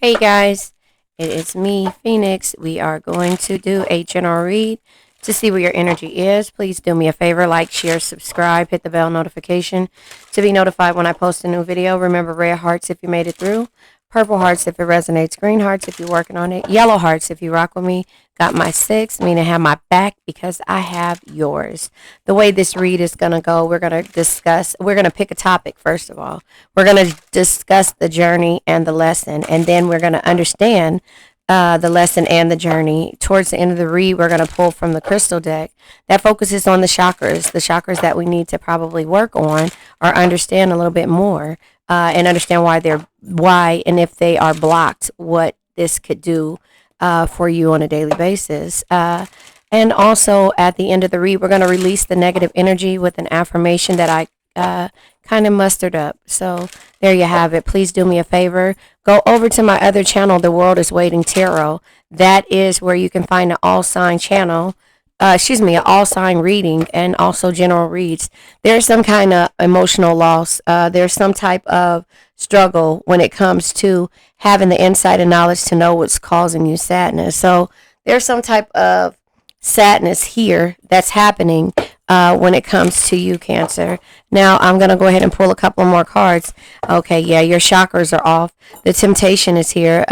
Hey guys, it is me, Phoenix. We are going to do a general read to see where your energy is. Please do me a favor, like, share, subscribe, hit the bell notification to be notified when I post a new video. Remember, red hearts if you made it through, purple hearts if it resonates, green hearts if you're working on it, yellow hearts if you rock with me. Got my six, meaning have my back because I have yours. The way this read is going to go, we're going to pick a topic first of all. We're going to discuss the journey and the lesson, and then we're going to understand the lesson and the journey. Towards the end of the read, we're going to pull from the crystal deck that focuses on the chakras that we need to probably work on or understand a little bit more, and understand why and if they are blocked, what this could do for you on a daily basis. And also at the end of the read, we're going to release the negative energy with an affirmation that I kind of mustered up. So there you have it. Please do me a favor. Go over to my other channel, The World is Waiting Tarot. That is where you can find an all sign channel. An all sign reading and also general reads. There's some kind of emotional loss. There's some type of struggle when it comes to having the insight and knowledge to know what's causing you sadness. So there's some type of sadness here that's happening when it comes to you, Cancer. Now I'm going to go ahead and pull a couple more cards. Okay, yeah, your chakras are off. The temptation is here.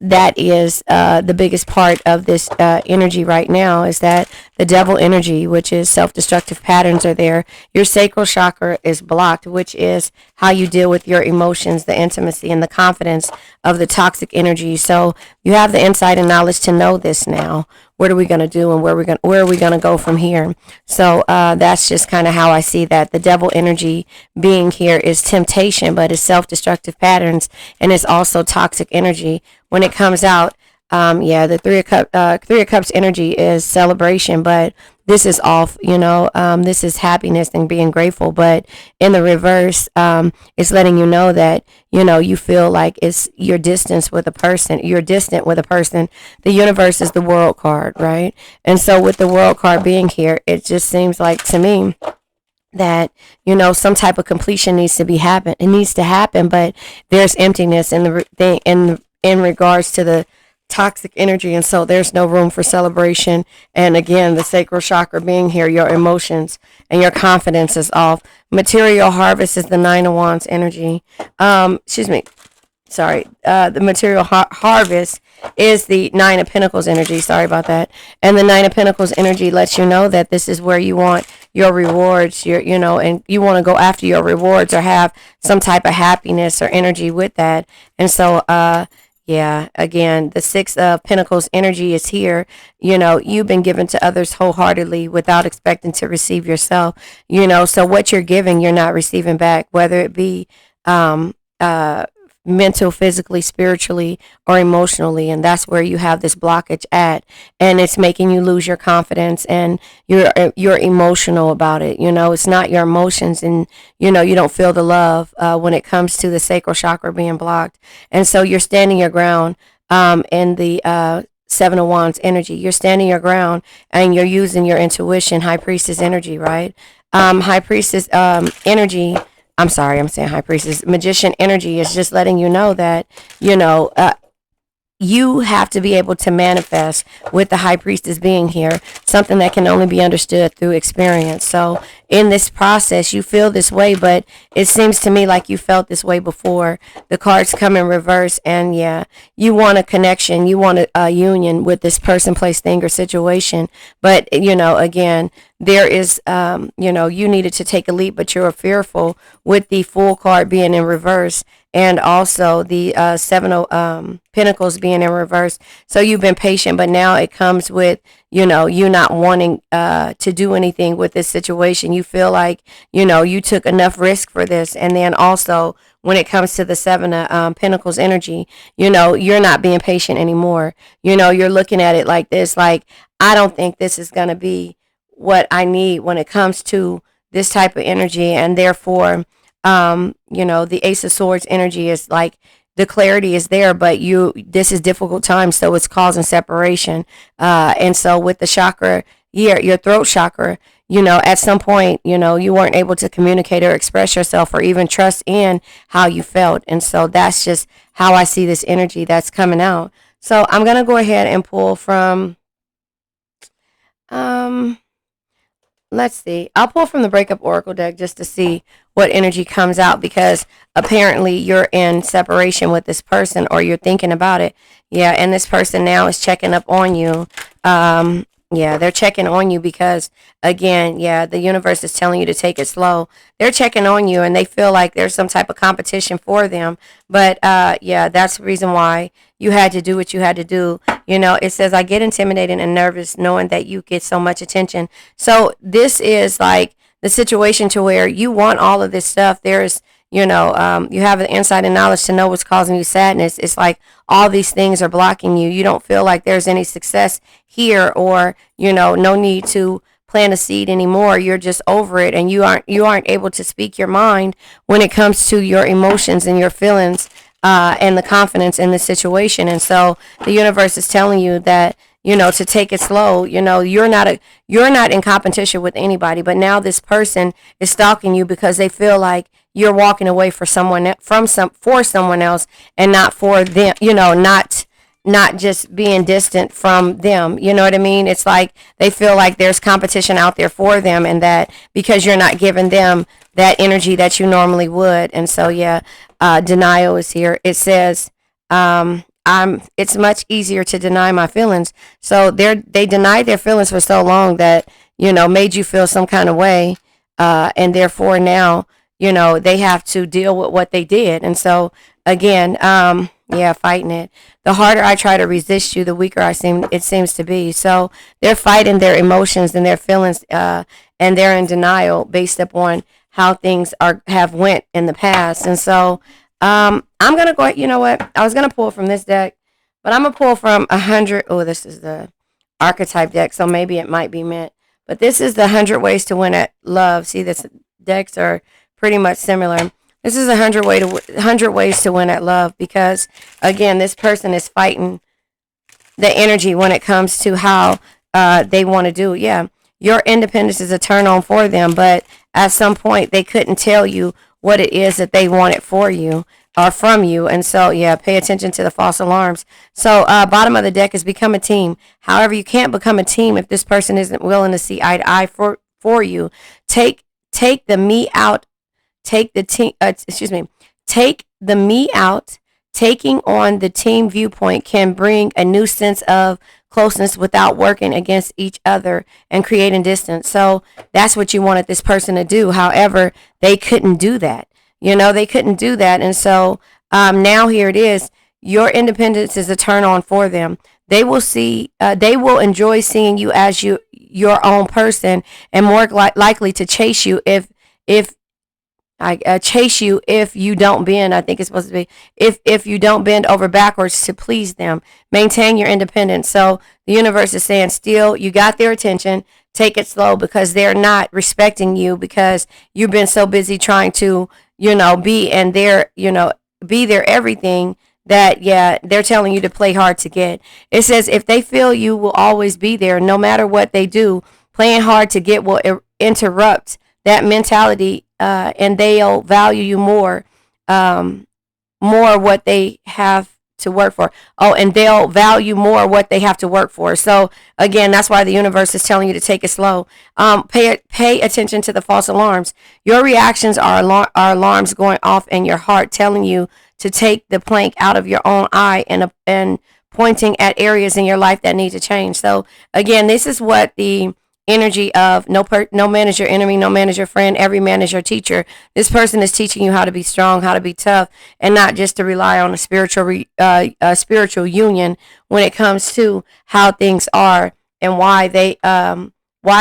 That is the biggest part of this energy right now, is that the devil energy, which is self-destructive patterns, are there. Your sacral chakra is blocked, which is how you deal with your emotions, the intimacy and the confidence of the toxic energy. So you have the insight and knowledge to know this now. What are we going to do, and where are we going to go from here? So that's just kind of how I see that. The devil energy being here is temptation, but it's self-destructive patterns, and it's also toxic energy. When it comes out, the Three of Cups energy is celebration, but this is off. This is happiness and being grateful. But in the reverse, it's letting you know that you feel like you're distant with a person. The universe is the World card, right? And so with the World card being here, it just seems like to me that some type of completion needs to happen. It needs to happen, but there's emptiness in the thing in regards to the toxic energy, and so there's no room for celebration. And again, the sacral chakra being here, your emotions and your confidence is off. Material harvest is the Nine of Wands energy. The material harvest is the Nine of Pentacles energy. Sorry about that. And the Nine of Pentacles energy lets you know that this is where you want your rewards, and you want to go after your rewards or have some type of happiness or energy with that. And so, again, the Six of Pentacles energy is here. You've been given to others wholeheartedly without expecting to receive yourself. So what you're giving, you're not receiving back, whether it be mental, physically, spiritually, or emotionally. And that's where you have this blockage at, and it's making you lose your confidence, and you're emotional about it. It's not your emotions, and you don't feel the love when it comes to the sacral chakra being blocked. And so you're standing your ground in the Seven of Wands energy. You're standing your ground, and you're using your intuition, High Priestess energy, right? High Priestess energy, I'm sorry, I'm saying High Priestess. Magician energy is just letting you know that, you have to be able to manifest with the High Priestess being here, something that can only be understood through experience. So in this process, you feel this way, but it seems to me like you felt this way before. The cards come in reverse, and you want a connection, you want a union with this person, place, thing, or situation. But, again, there is, you needed to take a leap, but you're fearful with the Fool card being in reverse, and also the Seven of Pentacles being in reverse. So you've been patient, but now it comes with, you not wanting to do anything with this situation. You feel like, you took enough risk for this. And then also when it comes to the Seven of Pentacles energy, you're not being patient anymore. You're looking at it like this, like, I don't think this is going to be what I need when it comes to this type of energy. And therefore, the Ace of Swords energy is like, the clarity is there, but this is difficult times, so it's causing separation. And so with the chakra here, your throat chakra, at some point, you weren't able to communicate or express yourself or even trust in how you felt. And so that's just how I see this energy that's coming out. So I'm going to go ahead and pull from, let's see. I'll pull from the Breakup Oracle deck just to see what energy comes out, because apparently you're in separation with this person, or you're thinking about it. Yeah, and this person now is checking up on you. Yeah, they're checking on you because, again, yeah, the universe is telling you to take it slow. They're checking on you, and they feel like there's some type of competition for them. But, yeah, that's the reason why you had to do what you had to do. It says, I get intimidated and nervous knowing that you get so much attention. So this is like the situation to where you want all of this stuff. There's, you have the insight and knowledge to know what's causing you sadness. It's like all these things are blocking you. You don't feel like there's any success here, or, no need to plant a seed anymore. You're just over it, and you aren't able to speak your mind when it comes to your emotions and your feelings, and the confidence in the situation. And so the universe is telling you that, to take it slow. You're not in competition with anybody, but now this person is stalking you because they feel like you're walking away for someone else, and not for them, not just being distant from them. You know what I mean? It's like they feel like there's competition out there for them, and that because you're not giving them that energy that you normally would. And so, yeah, denial is here. It says, it's much easier to deny my feelings. So they denied their feelings for so long that, made you feel some kind of way. And therefore now, they have to deal with what they did. And so again, yeah, fighting it. The harder I try to resist you, the weaker it seems to be. So they're fighting their emotions and their feelings, and they're in denial based upon how things have went in the past. And so, I'm going to go, you know what? I was going to pull from this deck, but I'm going to pull from 100. Oh, this is the archetype deck, so maybe it might be meant. But this is the 100 ways to win at love. See, this decks are pretty much similar. This is 100 ways to win at love, because, again, this person is fighting the energy when it comes to how they want to do. Yeah, your independence is a turn on for them, but at some point they couldn't tell you what it is that they wanted for you or from you. And so, yeah, pay attention to the false alarms. So, bottom of the deck is become a team. However, you can't become a team if this person isn't willing to see eye to eye for you. Take the me out. Take the team. Take the me out. Taking on the team viewpoint can bring a new sense of closeness without working against each other and creating distance. So that's what you wanted this person to do. However, they couldn't do that. They couldn't do that. And so now here it is. Your independence is a turn on for them. They will enjoy seeing you as your own person, and more likely to chase you if you don't bend. I think it's supposed to be if you don't bend over backwards to please them. Maintain your independence. So the universe is saying, still, you got their attention. Take it slow, because they're not respecting you, because you've been so busy trying to, be their everything, that, yeah, they're telling you to play hard to get. It says if they feel you will always be there, no matter what they do, playing hard to get will interrupt that mentality, and they'll value you more what they have to work for. Oh, and they'll value more what they have to work for. So again, that's why the universe is telling you to take it slow. Pay attention to the false alarms. Your reactions are alarms going off in your heart, telling you to take the plank out of your own eye and pointing at areas in your life that need to change. So again, this is what the energy of no man is your enemy, no man is your friend, every man is your teacher. This person is teaching you how to be strong, how to be tough, and not just to rely on a spiritual union when it comes to how things are, and why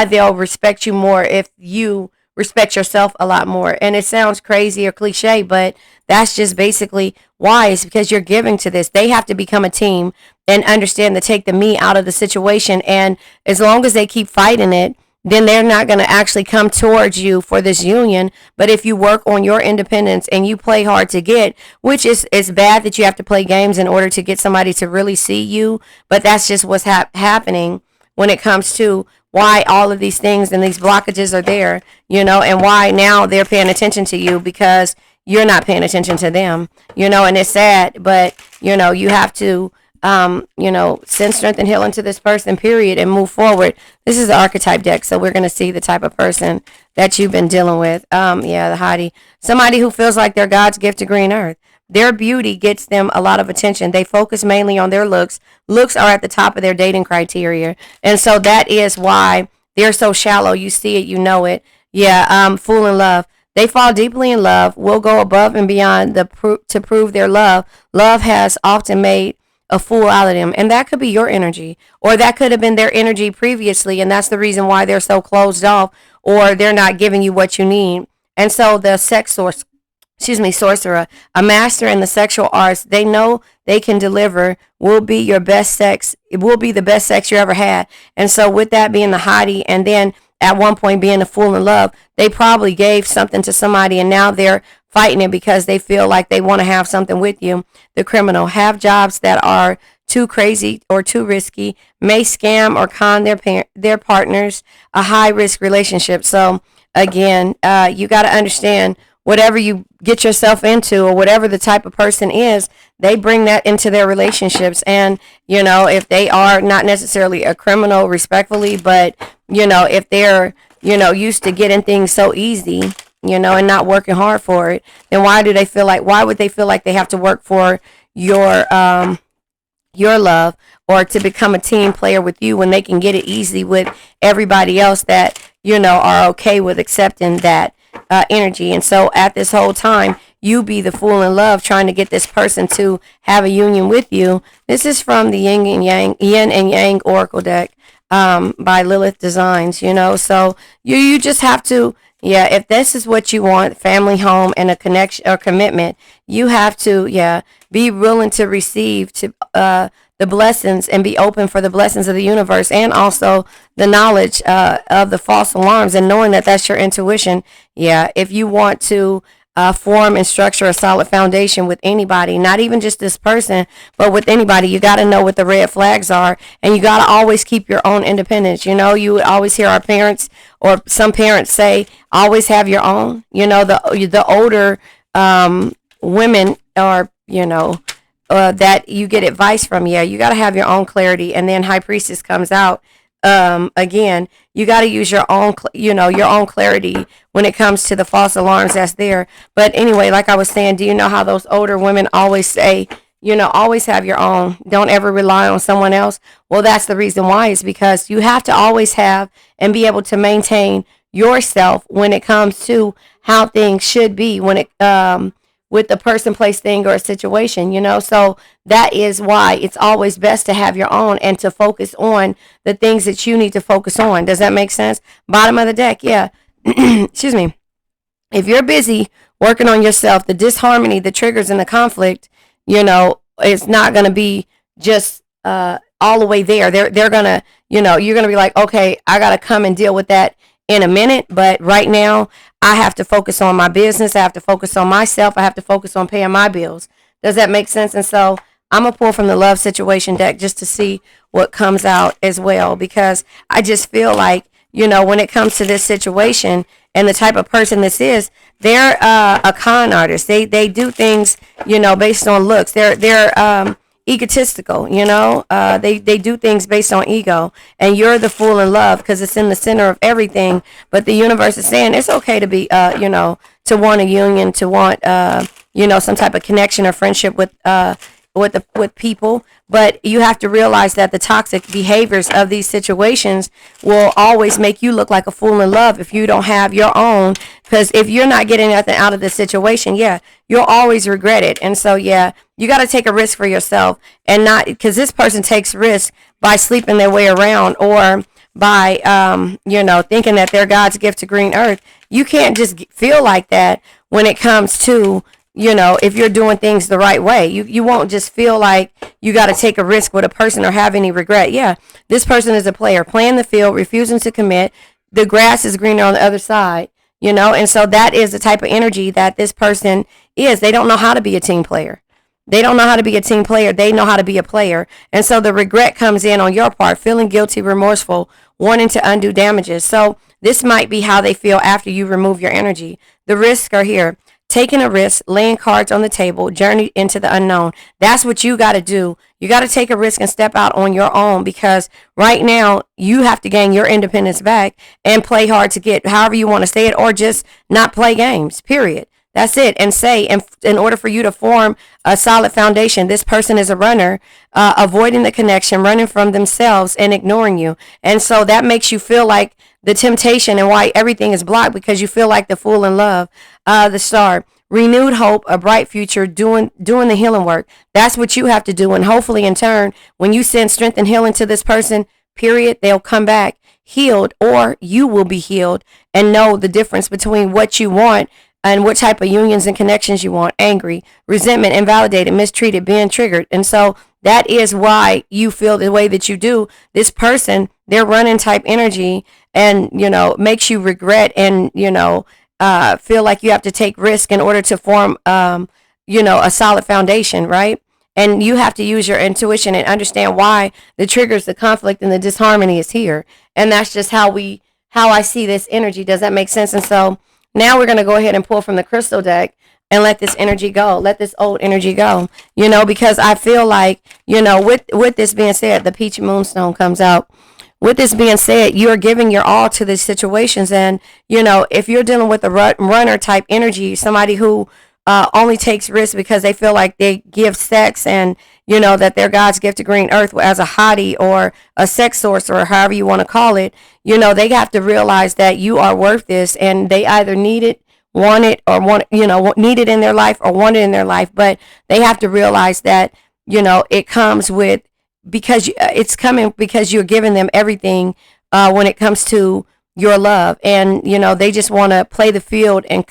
they'll respect you more if you respect yourself a lot more. And it sounds crazy or cliche, but that's just basically why. It's because you're giving to this. They have to become a team and understand to take the me out of the situation. And as long as they keep fighting it, then they're not going to actually come towards you for this union. But if you work on your independence and you play hard to get, which is, it's bad that you have to play games in order to get somebody to really see you, but that's just what's happening when it comes to why all of these things and these blockages are there, and why now they're paying attention to you because you're not paying attention to them, and it's sad, but, you have to, send strength and healing to this person, period, and move forward. This is the archetype deck, so we're going to see the type of person that you've been dealing with. The Heidi. Somebody who feels like they're God's gift to green earth. Their beauty gets them a lot of attention. They focus mainly on their looks. Looks are at the top of their dating criteria. And so that is why they're so shallow. You see it, you know it. Fool in love. They fall deeply in love, will go above and beyond to prove their love. Love has often made a fool out of them. And that could be your energy. Or that could have been their energy previously. And that's the reason why they're so closed off, or they're not giving you what you need. And so the sorcerer, a master in the sexual arts, they know they can deliver, will be your best sex. It will be the best sex you ever had. And so with that being the hottie, and then at one point being a fool in love, they probably gave something to somebody and now they're fighting it because they feel like they want to have something with you. The criminal, have jobs that are too crazy or too risky, may scam or con their partners, a high risk relationship. So again, you got to understand, whatever you get yourself into or whatever the type of person is, they bring that into their relationships. And, if they are not necessarily a criminal respectfully, but, if they're, used to getting things so easy, and not working hard for it, then why would they feel like they have to work for your love or to become a team player with you when they can get it easy with everybody else that, are okay with accepting that energy. And so at this whole time, you be the fool in love trying to get this person to have a union with you. This is from the Yin and Yang Oracle deck by Lilith Designs, so you just have to, if this is what you want, family, home, and a connection or commitment, you have to, be willing to receive the blessings and be open for the blessings of the universe, and also the knowledge of the false alarms, and knowing that that's your intuition. If you want to form and structure a solid foundation with anybody, not even just this person, but with anybody, you got to know what the red flags are, and you got to always keep your own independence. You always hear our parents or some parents say, always have your own. The older women are, that you get advice from. You got to have your own clarity. And then High Priestess comes out. Again, you got to use your own, your own clarity when it comes to the false alarms that's there. But anyway, like I was saying, do you know how those older women always say, always have your own, don't ever rely on someone else? Well, that's the reason why, is because you have to always have and be able to maintain yourself when it comes to how things should be when it, with the person, place, thing, or a situation, so that is why it's always best to have your own and to focus on the things that you need to focus on. Does that make sense? Bottom of the deck, excuse me. If you're busy working on yourself, the disharmony, the triggers, and the conflict, it's not going to be just all the way there. They're going to, you're going to be like, okay, I got to come and deal with that in a minute, but right now I have to focus on my business. I have to focus on myself. I have to focus on paying my bills. Does that make sense? And so I'm going to pull from the love situation deck just to see what comes out as well, because I just feel like, when it comes to this situation and the type of person this is, they're a con artist. They do things, based on looks. They're egotistical, they do things based on ego, and you're the fool in love because it's in the center of everything. But the universe is saying it's okay to be, to want a union, to want, some type of connection or friendship with people. But you have to realize that the toxic behaviors of these situations will always make you look like a fool in love if you don't have your own. Because if you're not getting nothing out of the situation, you'll always regret it. And so, you got to take a risk for yourself, and not because this person takes risk by sleeping their way around, or by, thinking that they're God's gift to green earth. You can't just feel like that when it comes to, if you're doing things the right way. You won't just feel like you got to take a risk with a person or have any regret. This person is a player, playing the field, refusing to commit. The grass is greener on the other side, and so that is the type of energy that this person is. They don't know how to be a team player. They don't know how to be a team player. They know how to be a player. And so the regret comes in on your part, feeling guilty, remorseful, wanting to undo damages. So this might be how they feel after you remove your energy. The risks are here. Taking a risk, laying cards on the table, journey into the unknown. That's what you got to do. You got to take a risk and step out on your own, because right now you have to gain your independence back and play hard to get, however you want to say it, or just not play games, period. That's it. And say, in order for you to form a solid foundation, this person is a runner, avoiding the connection, running from themselves and ignoring you. And so that makes you feel like the temptation and why everything is blocked, because you feel like the fool in love. The star, renewed hope, a bright future, doing the healing work. That's what you have to do. And hopefully in turn, when you send strength and healing to this person, period, they'll come back healed, or you will be healed and know the difference between what you want and what type of unions and connections you want. Angry, resentment, invalidated, mistreated, being triggered. And so that is why you feel the way that you do. This person, they're running type energy, and, makes you regret and, feel like you have to take risk in order to form, a solid foundation, right? And you have to use your intuition and understand why the triggers, the conflict, and the disharmony is here. And that's just how I see this energy. Does that make sense? And so now we're going to go ahead and pull from the crystal deck and let this energy go. Let this old energy go, because I feel like, with this being said, the peach moonstone comes out. With this being said, you're giving your all to these situations. And, if you're dealing with a runner type energy, somebody who only takes risks because they feel like they give sex and, that they're God's gift to green earth as a hottie or a sex sorcerer, however you want to call it, they have to realize that you are worth this, and they either need it, want it, or need it in their life or want it in their life. But they have to realize that, it comes with, because it's coming because you're giving them everything when it comes to your love. And, they just want to play the field and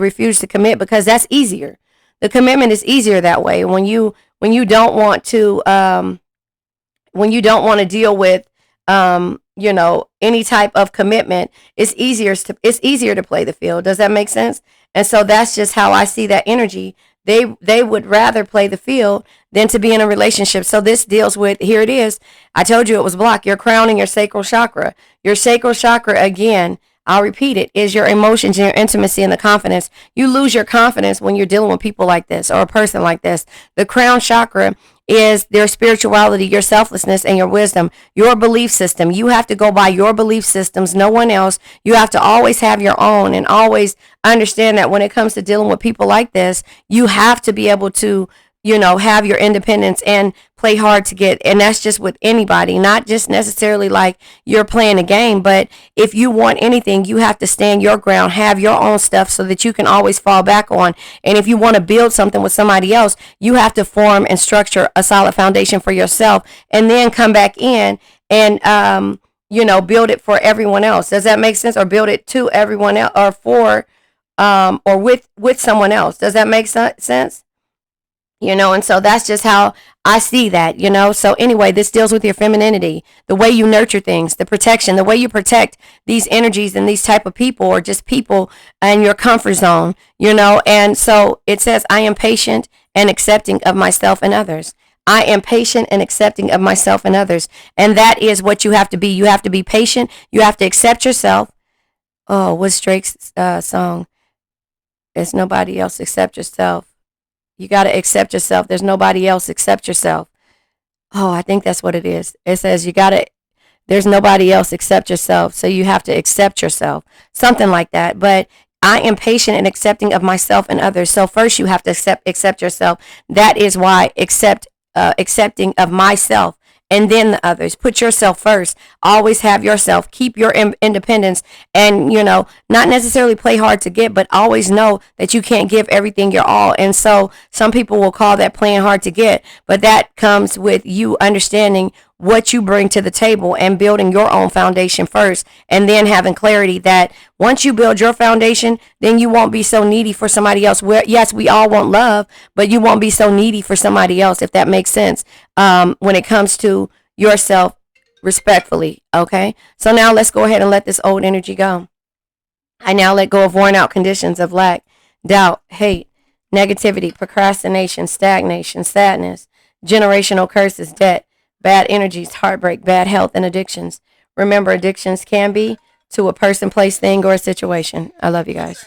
refuse to commit, because that's easier. The commitment is easier that way. When you don't want to, deal with, any type of commitment, it's easier to play the field. Does that make sense? And so that's just how I see that energy. They would rather play the field than to be in a relationship. So this deals with, here it is. I told you it was blocked. Your crown and your sacral chakra. Your sacral chakra, again, I'll repeat it, is your emotions and your intimacy and the confidence. You lose your confidence when you're dealing with people like this or a person like this. The crown chakra is their spirituality, your selflessness, and your wisdom, your belief system. You have to go by your belief systems, no one else. You have to always have your own, and always understand that when it comes to dealing with people like this, you have to be able to, have your independence and play hard to get. And that's just with anybody, not just necessarily like you're playing a game, but if you want anything, you have to stand your ground, have your own stuff so that you can always fall back on. And if you want to build something with somebody else, you have to form and structure a solid foundation for yourself, and then come back in and, build it for everyone else. Does that make sense? Or build it to everyone else, or for, or with someone else. Does that make sense? And so that's just how I see that, So anyway, this deals with your femininity, the way you nurture things, the protection, the way you protect these energies and these type of people, or just people in your comfort zone, And so it says, I am patient and accepting of myself and others. I am patient and accepting of myself and others. And that is what you have to be. You have to be patient. You have to accept yourself. Oh, what's Drake's song? There's nobody else except yourself. You got to accept yourself. There's nobody else except yourself. Oh, I think that's what it is. It says there's nobody else except yourself. So you have to accept yourself. Something like that. But I am patient and accepting of myself and others. So first you have to accept yourself. That is why accepting of myself, and then the others. Put yourself first. Always have yourself. Keep your independence, and, not necessarily play hard to get, but always know that you can't give everything your all. And so some people will call that playing hard to get, but that comes with you understanding what you bring to the table and building your own foundation first, and then having clarity that once you build your foundation, then you won't be so needy for somebody else. Yes, we all want love, but you won't be so needy for somebody else, if that makes sense, when it comes to yourself, respectfully. Okay, so now let's go ahead and let this old energy go. I now let go of worn out conditions of lack, doubt, hate, negativity, procrastination, stagnation, sadness, generational curses, debt, bad energies, heartbreak, bad health, and addictions. Remember, addictions can be to a person, place, thing, or a situation. I love you guys.